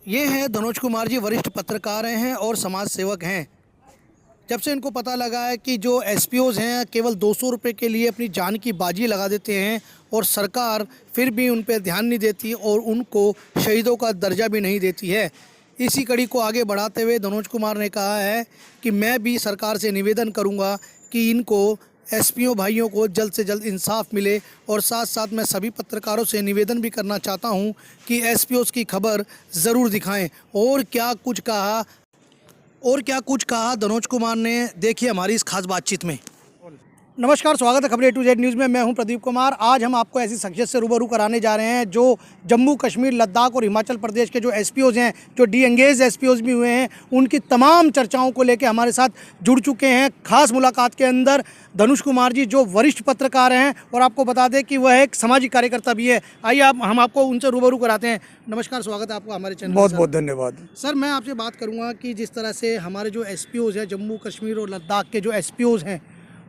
ये हैं धनुष कुमार जी, वरिष्ठ पत्रकार हैं और समाज सेवक हैं। जब से इनको पता लगा है कि जो एसपीओज़ हैं केवल 200 रुपये के लिए अपनी जान की बाजी लगा देते हैं और सरकार फिर भी उन पर ध्यान नहीं देती और उनको शहीदों का दर्जा भी नहीं देती है, इसी कड़ी को आगे बढ़ाते हुए धनुष कुमार ने कहा है कि मैं भी सरकार से निवेदन करूंगा कि इनको एसपीओ भाइयों को जल्द से जल्द इंसाफ मिले। और साथ साथ मैं सभी पत्रकारों से निवेदन भी करना चाहता हूं कि एसपीओज़ की खबर ज़रूर दिखाएं। और क्या कुछ कहा धनुष कुमार ने, देखिए हमारी इस खास बातचीत में। नमस्कार, स्वागत है खबर A to Z न्यूज़ में। मैं हूं प्रदीप कुमार। आज हम आपको ऐसी शख्सियत से रूबरू कराने जा रहे हैं जो जम्मू कश्मीर, लद्दाख और हिमाचल प्रदेश के जो एसपीओज़ हैं, जो डी एंगेज एसपीओज़ भी हुए हैं, उनकी तमाम चर्चाओं को लेकर हमारे साथ जुड़ चुके हैं। खास मुलाकात के अंदर धनुष कुमार जी जो वरिष्ठ पत्रकार हैं और आपको बता दें कि वह एक सामाजिक कार्यकर्ता भी है। आइए हम आपको उनसे रूबरू कराते हैं। नमस्कार, स्वागत है आपको हमारे चैनल। बहुत बहुत धन्यवाद सर। मैं आपसे बात करूँगा कि जिस तरह से हमारे जो एसपीओज़ हैं, जम्मू कश्मीर और लद्दाख के जो एसपीओज़ हैं,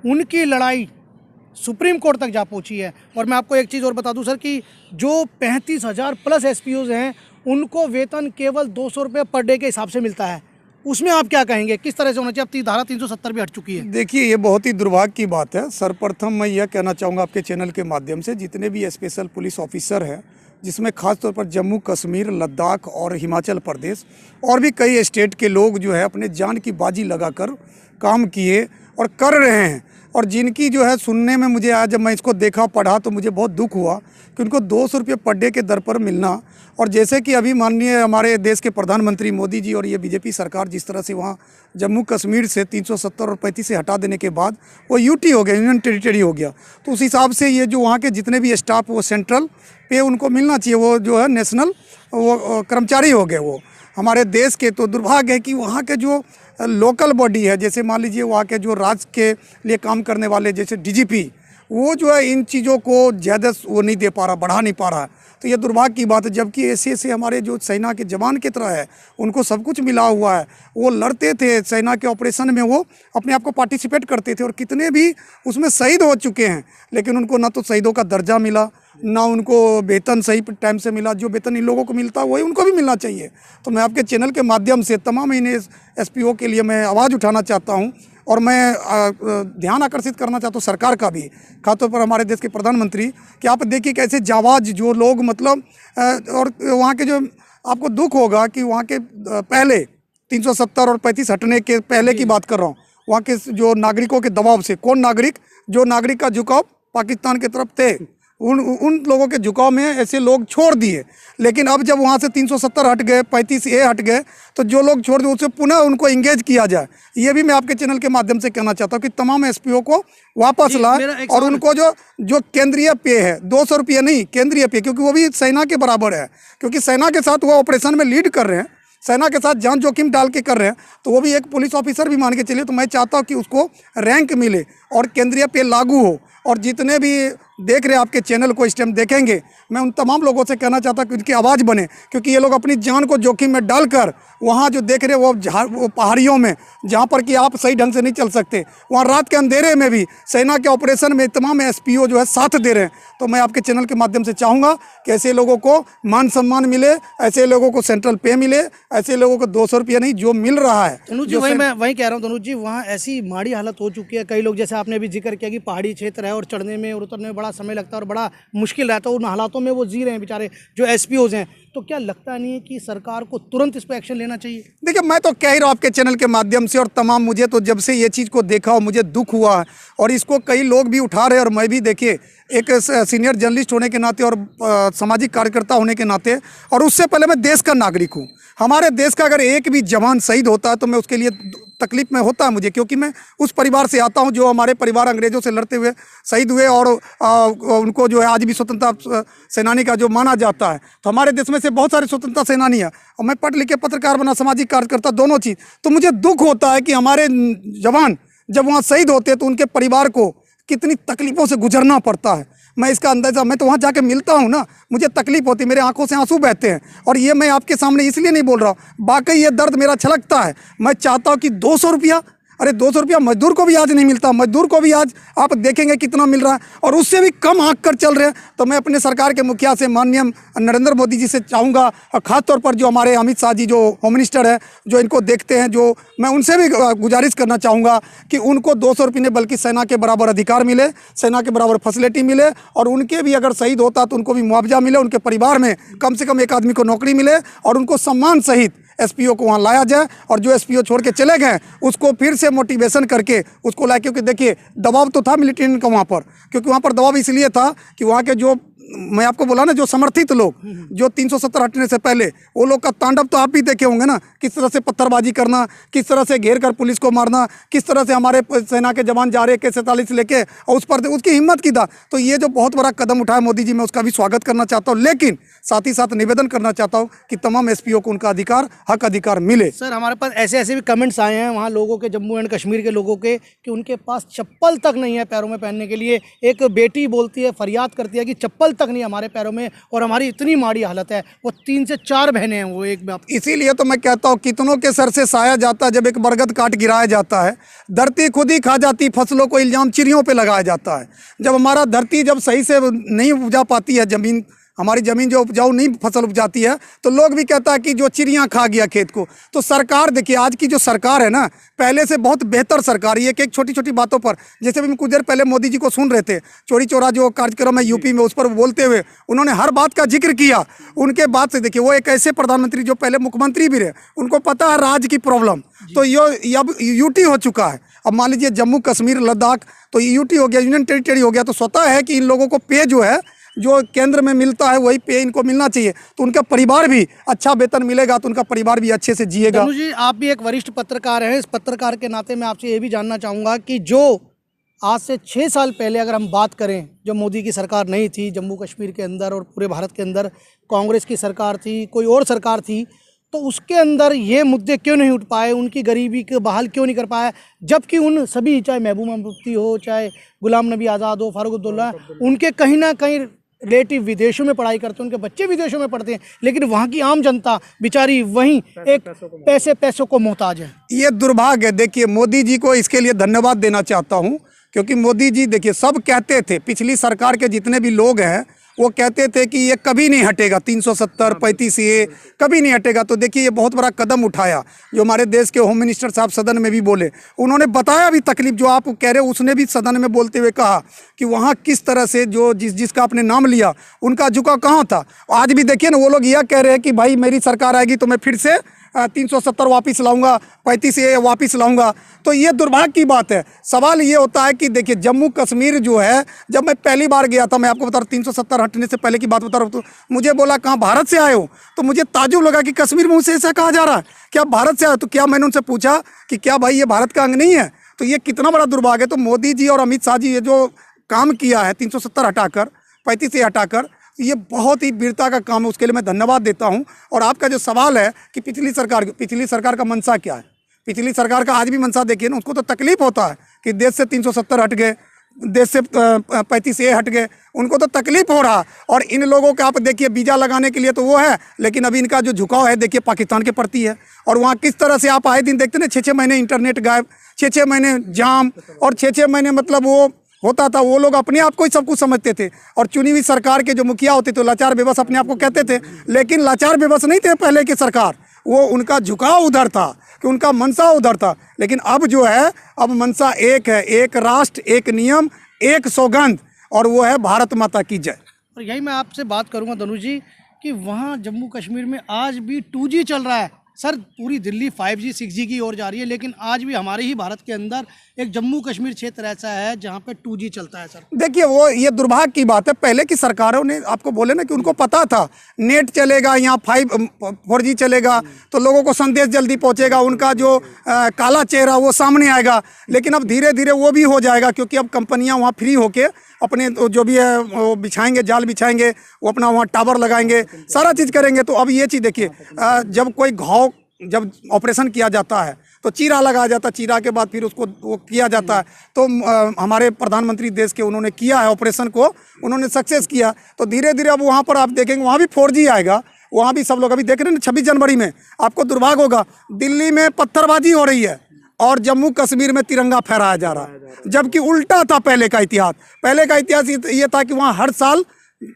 उनकी लड़ाई सुप्रीम कोर्ट तक जा पहुंची है। और मैं आपको एक चीज़ और बता दूं सर कि जो 35,000 प्लस एसपीओज़ हैं उनको वेतन केवल 200 रुपये पर डे के हिसाब से मिलता है। उसमें आप क्या कहेंगे, किस तरह से होना चाहिए? अब धारा 370 भी हट चुकी है। देखिए, ये बहुत ही दुर्भाग्य की बात है। सर्वप्रथम मैं यह कहना चाहूँगा आपके चैनल के माध्यम से, जितने भी स्पेशल पुलिस ऑफिसर हैं, जिसमें खास तौर पर जम्मू कश्मीर, लद्दाख और हिमाचल प्रदेश और भी कई स्टेट के लोग जो है अपने जान की बाजी लगाकर काम किए और कर रहे हैं, और जिनकी जो है सुनने में मुझे आज जब मैं इसको देखा पढ़ा तो मुझे बहुत दुख हुआ कि उनको 200 रुपये पर डे के दर पर मिलना। और जैसे कि अभी माननीय हमारे देश के प्रधानमंत्री मोदी जी और ये बीजेपी सरकार जिस तरह से वहाँ जम्मू कश्मीर से 370 और 35 से हटा देने के बाद वो यूटी हो गया, यूनियन टेरिटरी हो गया, तो उस हिसाब से ये जो वहाँ के जितने भी स्टाफ वो सेंट्रल पे उनको मिलना चाहिए, वो जो है नेशनल वो कर्मचारी हो गए वो हमारे देश के। तो दुर्भाग्य है कि वहाँ के जो लोकल बॉडी है, जैसे मान लीजिए वहाँ के जो राज्य के लिए काम करने वाले जैसे डीजीपी, वो जो है इन चीज़ों को ज़्यादा वो नहीं दे पा रहा, बढ़ा नहीं पा रहा। तो ये दुर्भाग्य की बात है, जबकि ऐसे हमारे जो सेना के जवान की तरह है, उनको सब कुछ मिला हुआ है। वो लड़ते थे सेना के ऑपरेशन में, वो अपने आप को पार्टिसिपेट करते थे और कितने भी उसमें शहीद हो चुके हैं, लेकिन उनको ना तो शहीदों का दर्जा मिला, ना उनको वेतन सही टाइम से मिला। जो वेतन इन लोगों को मिलता है वही उनको भी मिलना चाहिए। तो मैं आपके चैनल के माध्यम से तमाम इन एसपीओ के लिए मैं आवाज़ उठाना चाहता हूँ और मैं ध्यान आकर्षित करना चाहता हूँ सरकार का भी, खासतौर पर हमारे देश के प्रधानमंत्री, कि आप देखिए कैसे जाबाज जो लोग मतलब और वहाँ के जो आपको दुख होगा कि वहाँ के पहले 370 और 35 हटने के पहले की बात कर रहा हूँ, वहाँ के जो नागरिकों के दबाव से, कौन नागरिक, जो नागरिक का झुकाव पाकिस्तान की तरफ थे, उन लोगों के झुकाव में ऐसे लोग छोड़ दिए। लेकिन अब जब वहाँ से 370 हट गए, 35A हट गए, तो जो लोग छोड़ दिए उसे पुनः उनको इंगेज किया जाए। ये भी मैं आपके चैनल के माध्यम से कहना चाहता हूँ कि तमाम एसपीओ को वापस लाए और उनको जो केंद्रीय पे है, 200 रुपये नहीं, केंद्रीय पे, क्योंकि वो भी सेना के बराबर है, क्योंकि सेना के साथ वो ऑपरेशन में लीड कर रहे हैं, सेना के साथ जान जोखिम डाल के कर रहे हैं, तो वो भी एक पुलिस ऑफिसर भी मान के चलिए। तो मैं चाहता हूँ कि उसको रैंक मिले और केंद्रीय पे लागू हो। और जितने भी देख रहे हैं आपके चैनल को इस टाइम देखेंगे, मैं उन तमाम लोगों से कहना चाहता हूँ कि उनकी आवाज़ बने, क्योंकि ये लोग अपनी जान को जोखिम में डालकर वहाँ जो देख रहे वो पहाड़ियों में, जहाँ पर कि आप सही ढंग से नहीं चल सकते, वहाँ रात के अंधेरे में भी सेना के ऑपरेशन में तमाम एसपीओ जो है साथ दे रहे हैं। तो मैं आपके चैनल के माध्यम से चाहूँगा कि ऐसे लोगों को मान सम्मान मिले, ऐसे लोगों को सेंट्रल पे मिले, ऐसे लोगों को 200 रुपये नहीं जो मिल रहा है। तनुज जी, मैं वही कह रहा हूँ तनुज जी, वहाँ ऐसी माड़ी हालत हो चुकी है। कई लोग, जैसे आपने भी जिक्र किया कि पहाड़ी क्षेत्र है और चढ़ने में और उतरने में बड़ा समय लगता है और बड़ा मुश्किल रहता है, उन हालातों में वो जी रहे हैं बेचारे जो एसपीओज़ हैं। तो क्या लगता नहीं है कि सरकार को तुरंत इस पर एक्शन लेना चाहिए? देखिए, मैं तो कह ही रहा हूँ आपके चैनल के माध्यम से, और तमाम मुझे तो जब से ये चीज़ को देखा हो मुझे दुख हुआ है, और इसको कई लोग भी उठा रहे हैं। और मैं भी देखिए एक सीनियर जर्नलिस्ट होने के नाते और सामाजिक कार्यकर्ता होने के नाते, और उससे पहले मैं देश का नागरिक हूँ। हमारे देश का अगर एक भी जवान शहीद होता है तो मैं उसके लिए तकलीफ में होता है मुझे, क्योंकि मैं उस परिवार से आता हूं जो हमारे परिवार अंग्रेज़ों से लड़ते हुए शहीद हुए, और उनको जो है आज भी स्वतंत्रता सेनानी का जो माना जाता है। तो हमारे देश में से बहुत सारे स्वतंत्रता सेनानी हैं, और मैं पढ़ लिख के पत्रकार बना, सामाजिक कार्यकर्ता, दोनों चीज़। तो मुझे दुख होता है कि हमारे जवान जब वहाँ शहीद होते हैं तो उनके परिवार को कितनी तकलीफ़ों से गुजरना पड़ता है। मैं इसका अंदाज़ा, मैं तो वहाँ जाके मिलता हूँ ना, मुझे तकलीफ होती है, मेरे आंखों से आंसू बहते हैं। और ये मैं आपके सामने इसलिए नहीं बोल रहा हूँ, वाकई ये दर्द मेरा छलकता है। मैं चाहता हूँ कि 200 रुपया अरे 200 रुपया मजदूर को भी आज नहीं मिलता, मजदूर को भी आज आप देखेंगे कितना मिल रहा है, और उससे भी कम आंक कर चल रहे हैं। तो मैं अपने सरकार के मुखिया से, माननीय नरेंद्र मोदी जी से चाहूँगा, और ख़ासतौर पर जो हमारे अमित शाह जी जो होम मिनिस्टर है, जो इनको देखते हैं, जो मैं उनसे भी गुजारिश करना चाहूँगा कि उनको 200 रुपये नहीं बल्कि सेना के बराबर अधिकार मिले, सेना के बराबर फैसिलिटी मिले, और उनके भी अगर शहीद होता तो उनको भी मुआवजा मिले, उनके परिवार में कम से कम एक आदमी को नौकरी मिले, और उनको सम्मान सहित एसपीओ को वहाँ लाया जाए, और जो एसपीओ छोड़ के चले गए उसको फिर से मोटिवेशन करके उसको लाए। क्योंकि देखिए दबाव तो था मिलिट्री का वहाँ पर, क्योंकि वहाँ पर दबाव इसलिए था कि वहाँ के जो, मैं आपको बोला ना, जो समर्थित लोग, जो 370 हटने से पहले, वो लोग का तांडव तो आप भी देखे होंगे ना, किस तरह से पत्थरबाजी करना, किस तरह से घेर कर पुलिस को मारना, किस तरह से हमारे सेना के जवान जा रहे K-47 लेके, और उस पर उसकी हिम्मत की था। तो ये जो बहुत बड़ा कदम उठाया मोदी जी, मैं उसका भी स्वागत करना चाहता हूँ, लेकिन साथ ही साथ निवेदन करना चाहता हूँ कि तमाम एसपीओ को उनका अधिकार, हक अधिकार मिले। सर हमारे पास ऐसे ऐसे भी कमेंट्स आए हैं वहाँ लोगों के, जम्मू एंड कश्मीर के लोगों के, कि उनके पास चप्पल तक नहीं है पैरों में पहनने के लिए। एक बेटी बोलती है, फरियाद करती है कि चप्पल तक नहीं हमारे पैरों में, और हमारी इतनी माड़ी हालत है। वो 3 से 4 बहनें हैं, वो एक बाप। इसीलिए तो मैं कहता हूँ, कितनों के सर से साया जाता है जब एक बरगद काट गिराया जाता है, धरती खुद ही खा जाती फसलों को, इल्जाम चिड़ियों पे लगाया जाता है। जब हमारा धरती जब सही से नहीं उपजा पाती है, ज़मीन, हमारी ज़मीन जो उपजाऊ नहीं फसल उपजाती है, तो लोग भी कहता है कि जो चिड़ियाँ खा गया खेत को। तो सरकार देखिए, आज की जो सरकार है ना, पहले से बहुत बेहतर सरकार। ये एक छोटी छोटी बातों पर, जैसे भी कुछ देर पहले मोदी जी को सुन रहे थे, चोरी चोरा जो कार्यक्रम है यूपी में, उस पर बोलते हुए उन्होंने हर बात का जिक्र किया। उनके बाद से देखिए, वो एक ऐसे प्रधानमंत्री जो पहले मुख्यमंत्री भी रहे, उनको पता है राज्य की प्रॉब्लम। तो ये अब यूटी हो चुका है। अब मान लीजिए जम्मू कश्मीर लद्दाख तो यूटी हो गया, यूनियन टेरिटरी हो गया। तो स्वतः है कि इन लोगों को पे जो है, जो केंद्र में मिलता है वही पे इनको मिलना चाहिए। तो उनका परिवार भी अच्छा वेतन मिलेगा, तो उनका परिवार भी अच्छे से जिएगा। तनु जी, आप भी एक वरिष्ठ पत्रकार हैं, इस पत्रकार के नाते मैं आपसे ये भी जानना चाहूँगा कि जो आज से 6 साल पहले अगर हम बात करें, जो मोदी की सरकार नहीं थी, जम्मू कश्मीर के अंदर और पूरे भारत के अंदर कांग्रेस की सरकार थी, कोई और सरकार थी, तो उसके अंदर ये मुद्दे क्यों नहीं उठ पाए, उनकी गरीबी के बहाल क्यों नहीं कर पाया? जबकि उन सभी, चाहे महबूबा मुफ्ती हो, चाहे गुलाम नबी आज़ाद हो, फारूक अब्दुल्ला, उनके कहीं ना कहीं रिलेटिव विदेशों में पढ़ाई करते हैं, उनके बच्चे विदेशों में पढ़ते हैं, लेकिन वहाँ की आम जनता बेचारी वहीं एक पैसों को मोहताज है। ये दुर्भाग्य है। देखिए, मोदी जी को इसके लिए धन्यवाद देना चाहता हूँ, क्योंकि मोदी जी देखिए, सब कहते थे, पिछली सरकार के जितने भी लोग हैं वो कहते थे कि ये कभी नहीं हटेगा, 370 35 ये कभी नहीं हटेगा। तो देखिए, ये बहुत बड़ा कदम उठाया, जो हमारे देश के होम मिनिस्टर साहब सदन में भी बोले, उन्होंने बताया भी तकलीफ जो आप कह रहे हो, उसने भी सदन में बोलते हुए कहा कि वहाँ किस तरह से जो जिसका आपने नाम लिया उनका झुकाव कहाँ था। आज भी देखिए ना, वो लोग यह कह रहे हैं कि भाई मेरी सरकार आएगी तो मैं फिर से 370 वापस लाऊंगा, 35 ये वापस लाऊंगा। तो ये दुर्भाग्य की बात है। सवाल ये होता है कि देखिए, जम्मू कश्मीर जो है, जब मैं पहली बार गया था, मैं आपको बता रहा हूँ, 370 हटने से पहले की बात बता रहा हूँ, तो मुझे बोला कहाँ भारत से आए हो? तो मुझे ताज्जुब लगा कि कश्मीर में उनसे ऐसा कहा जा रहा है, क्या भारत से आए? तो क्या मैंने उनसे पूछा कि क्या भाई ये भारत का अंग नहीं है? तो ये कितना बड़ा दुर्भाग्य है। तो मोदी जी और अमित शाह जी ये जो काम किया है, 370 हटाकर 35 से हटाकर, ये बहुत ही वीरता का काम है, उसके लिए मैं धन्यवाद देता हूं। और आपका जो सवाल है कि पिछली सरकार का मनसा क्या है, पिछली सरकार का आज भी मनसा देखिए ना, उसको तो तकलीफ होता है कि देश से 370 हट गए, देश से 35 ए हट गए, उनको तो तकलीफ हो रहा। और इन लोगों का आप देखिए, वीज़ा लगाने के लिए तो वो है, लेकिन अभी इनका जो झुकाव है देखिए पाकिस्तान के प्रति है। और वहाँ किस तरह से आप आए दिन देखते ना, 6-6 महीने इंटरनेट गायब, 6-6 महीने जाम, और 6-6 महीने मतलब वो होता था। वो लोग अपने आप को ही सब कुछ समझते थे, और चुनी हुई सरकार के जो मुखिया होते थे लाचार बेबस अपने आप को कहते थे, लेकिन लाचार बेबस नहीं थे पहले की सरकार। वो उनका झुकाव उधर था, कि उनका मनसा उधर था। लेकिन अब जो है, अब मनसा एक है, एक राष्ट्र, एक नियम, एक सौगंध, और वो है भारत माता की जय। और यही मैं आपसे बात करूंगा धनु जी, कि वहाँ जम्मू कश्मीर में आज भी 2G चल रहा है। सर, पूरी दिल्ली 5G 6G की ओर जा रही है, लेकिन आज भी हमारे ही भारत के अंदर एक जम्मू कश्मीर क्षेत्र ऐसा है जहाँ पे 2G चलता है। सर देखिए, वो ये दुर्भाग्य की बात है, पहले की सरकारों ने आपको बोले ना कि उनको पता था नेट चलेगा, यहाँ 4G चलेगा तो लोगों को संदेश जल्दी पहुँचेगा, उनका जो काला चेहरा वो सामने आएगा। लेकिन अब धीरे धीरे वो भी हो जाएगा, क्योंकि अब कंपनियाँ वहाँ फ्री होके अपने जो भी है वो बिछाएंगे, जाल बिछाएंगे, वो अपना वहाँ टावर लगाएंगे, सारा चीज़ करेंगे। तो अब ये चीज़ देखिए, जब कोई घाव जब ऑपरेशन किया जाता है तो चीरा लगाया जाता है, चीरा के बाद फिर उसको वो किया जाता है। तो हमारे प्रधानमंत्री देश के उन्होंने किया है ऑपरेशन को, उन्होंने सक्सेस किया। तो धीरे धीरे अब वहाँ पर आप देखेंगे वहाँ भी 4G आएगा, वहाँ भी सब लोग अभी देख रहे हैं ना। 26 जनवरी में आपको दुर्भाग्य होगा, दिल्ली में पत्थरबाजी हो रही है, और जम्मू कश्मीर में तिरंगा फहराया जा रहा है, जबकि उल्टा था पहले का इतिहास। पहले का इतिहास ये था कि वहाँ हर साल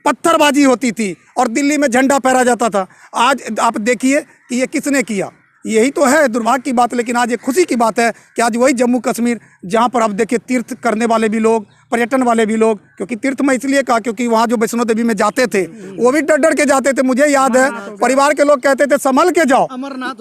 पत्थरबाजी होती थी और दिल्ली में झंडा फहराया जाता था। आज आप देखिए कि ये किसने किया। यही तो है दुर्भाग्य की बात। लेकिन आज ये खुशी की बात है कि आज वही जम्मू कश्मीर जहाँ पर आप देखिए तीर्थ करने वाले भी लोग, पर्यटन वाले भी लोग, क्योंकि तीर्थ में इसलिए कहा क्योंकि वहाँ जो वैष्णो देवी में जाते थे वो भी डर डर के जाते थे। मुझे याद है परिवार के लोग कहते थे संभल के जाओ,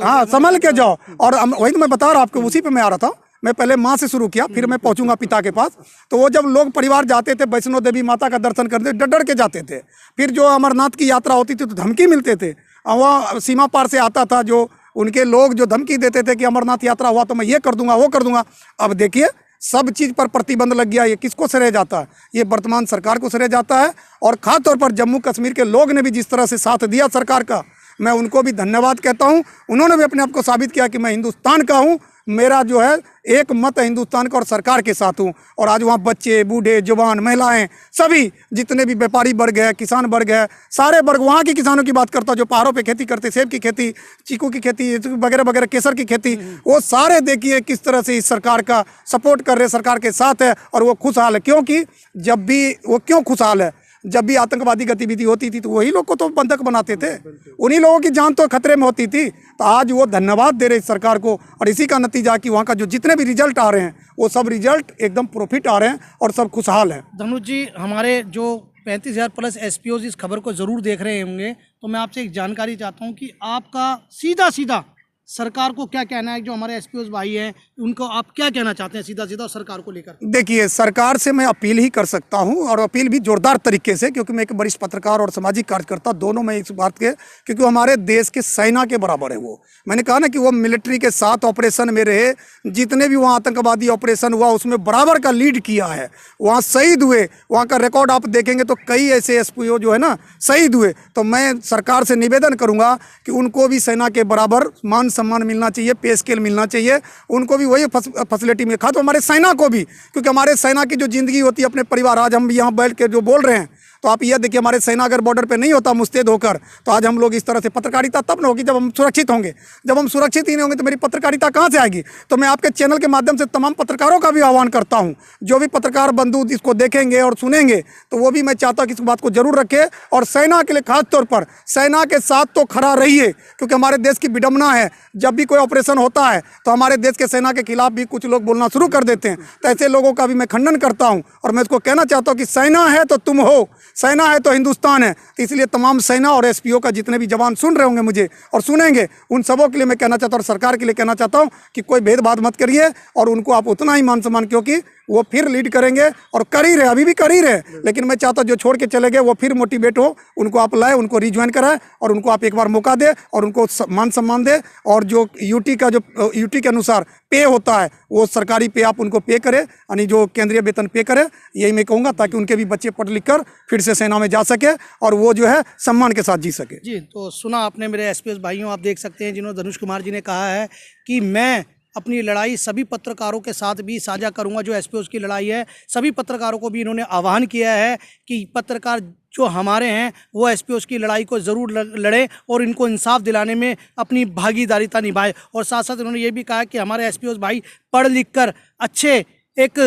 हाँ संभल के जाओ। और वही तो मैं बता रहा हूँ आपको, उसी पे मैं आ रहा था। मैं पहले माँ से शुरू किया, फिर मैं पहुंचूंगा पिता के पास। तो वो जब लोग परिवार जाते थे वैष्णो देवी माता का दर्शन करते डर डर के जाते थे। फिर जो अमरनाथ की यात्रा होती थी तो धमकी मिलते थे, वहाँ सीमा पार से आता था जो उनके लोग जो धमकी देते थे कि अमरनाथ यात्रा हुआ तो मैं ये कर दूंगा वो कर दूंगा। अब देखिए सब चीज़ पर प्रतिबंध लग गया। ये किसको श्रेय जाता है? ये वर्तमान सरकार को श्रेय जाता है। और खासतौर पर जम्मू कश्मीर के लोग ने भी जिस तरह से साथ दिया सरकार का, मैं उनको भी धन्यवाद कहता हूँ। उन्होंने भी अपने आप को साबित किया कि मैं हिंदुस्तान का हूँ, मेरा जो है एक मत है हिंदुस्तान का और सरकार के साथ हूँ। और आज वहाँ बच्चे, बूढ़े, जवान, महिलाएं, सभी जितने भी व्यापारी वर्ग है, किसान वर्ग है, सारे वर्ग, वहाँ के किसानों की बात करता हूँ जो पहाड़ों पे खेती करते, सेब की खेती, चीकू की खेती वगैरह वगैरह, केसर की खेती, वो सारे देखिए किस तरह से इस सरकार का सपोर्ट कर रहे, सरकार के साथ है। और वो खुशहाल है। क्योंकि जब भी वो क्यों खुशहाल है, जब भी आतंकवादी गतिविधि होती थी तो वही लोग को तो बंधक बनाते थे, उन्हीं लोगों की जान तो खतरे में होती थी। तो आज वो धन्यवाद दे रहे सरकार को। और इसी का नतीजा कि वहाँ का जो जितने भी रिजल्ट आ रहे हैं वो सब रिजल्ट एकदम प्रॉफिट आ रहे हैं और सब खुशहाल हैं। धनुष जी, हमारे जो 35,000 प्लस एसपीओज इस खबर को ज़रूर देख रहे होंगे, तो मैं आपसे एक जानकारी चाहता हूँ कि आपका सीधा सीधा सरकार को क्या कहना है? जो हमारे एसपीओज भाई हैं उनको आप क्या कहना चाहते हैं सीधा सीधा सरकार को लेकर? देखिए सरकार से मैं अपील ही कर सकता हूं और अपील भी जोरदार तरीके से, क्योंकि मैं एक वरिष्ठ पत्रकार और सामाजिक कार्यकर्ता दोनों में इस बात के, क्योंकि हमारे देश के सेना के बराबर है वो। मैंने कहा ना कि वो मिलिट्री के साथ ऑपरेशन में रहे, जितने भी वहाँ आतंकवादी ऑपरेशन हुआ उसमें बराबर का लीड किया है, वहाँ शहीद हुए, वहाँ का रिकॉर्ड आप देखेंगे तो कई ऐसे एसपीओ जो है ना शहीद हुए। तो मैं सरकार से निवेदन करूँगा कि उनको भी सेना के बराबर मान सम्मान मिलना चाहिए, पे स्केल मिलना चाहिए, उनको भी वही फैसिलिटी मिले। खास तो हमारे सेना को भी, क्योंकि हमारे सेना की जो जिंदगी होती है अपने परिवार, आज हम यहाँ बैठ के जो बोल रहे हैं, तो आप यह देखिए हमारे सेना अगर बॉर्डर पे नहीं होता मुस्तैद होकर तो आज हम लोग इस तरह से, पत्रकारिता तब न होगी जब हम सुरक्षित होंगे। जब हम सुरक्षित ही नहीं होंगे तो मेरी पत्रकारिता कहाँ से आएगी? तो मैं आपके चैनल के माध्यम से तमाम पत्रकारों का भी आह्वान करता हूँ, जो भी पत्रकार बंधु इसको देखेंगे और सुनेंगे तो वो भी मैं चाहता हूँ कि इस बात को जरूर रखे और सेना के लिए खास तौर पर सेना के साथ तो खड़ा रहिए। क्योंकि हमारे देश की विडंबना है, जब भी कोई ऑपरेशन होता है तो हमारे देश के सेना के खिलाफ भी कुछ लोग बोलना शुरू कर देते हैं। तो ऐसे लोगों का भी मैं खंडन करता हूँ और मैं इसको कहना चाहता हूँ कि सेना है तो तुम हो, सेना है तो हिंदुस्तान है। तो इसलिए तमाम सेना और एसपीओ का जितने भी जवान सुन रहे होंगे मुझे और सुनेंगे, उन सबों के लिए मैं कहना चाहता हूँ और सरकार के लिए कहना चाहता हूँ कि कोई भेदभाव मत करिए और उनको आप उतना ही मान सम्मान, क्योंकि वो फिर लीड करेंगे और कर ही रहे, अभी भी कर ही रहे। लेकिन मैं चाहता हूँ जो छोड़ के चले गए वो फिर मोटिवेट हो, उनको आप लाए, उनको रिज्वाइन कराए और उनको आप एक बार मौका दे और उनको मान सम्मान दे। और जो यूटी का, जो यूटी के अनुसार पे होता है वो सरकारी पे आप उनको पे करें, यानी जो केंद्रीय वेतन पे करें, यही मैं कहूँगा, ताकि उनके भी बच्चे पढ़ लिख कर फिर से सेना में जा सके और वो जो है सम्मान के साथ जी सके। जी, तो सुना आपने मेरे एसपीएस भाइयों, आप देख सकते हैं जिन्होंने धनुष कुमार जी ने कहा है कि मैं अपनी लड़ाई सभी पत्रकारों के साथ भी साझा करूंगा। जो एसपीओस की लड़ाई है, सभी पत्रकारों को भी इन्होंने आह्वान किया है कि पत्रकार जो हमारे हैं वो एसपीओस की लड़ाई को ज़रूर लड़ें और इनको इंसाफ दिलाने में अपनी भागीदारिता निभाए। और साथ साथ इन्होंने ये भी कहा कि हमारे एसपीओस भाई पढ़ लिख कर अच्छे एक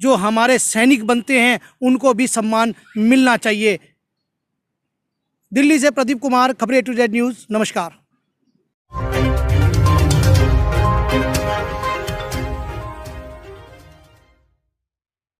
जो हमारे सैनिक बनते हैं उनको भी सम्मान मिलना चाहिए। दिल्ली से प्रदीप कुमार, खबरें A to Z न्यूज़। नमस्कार।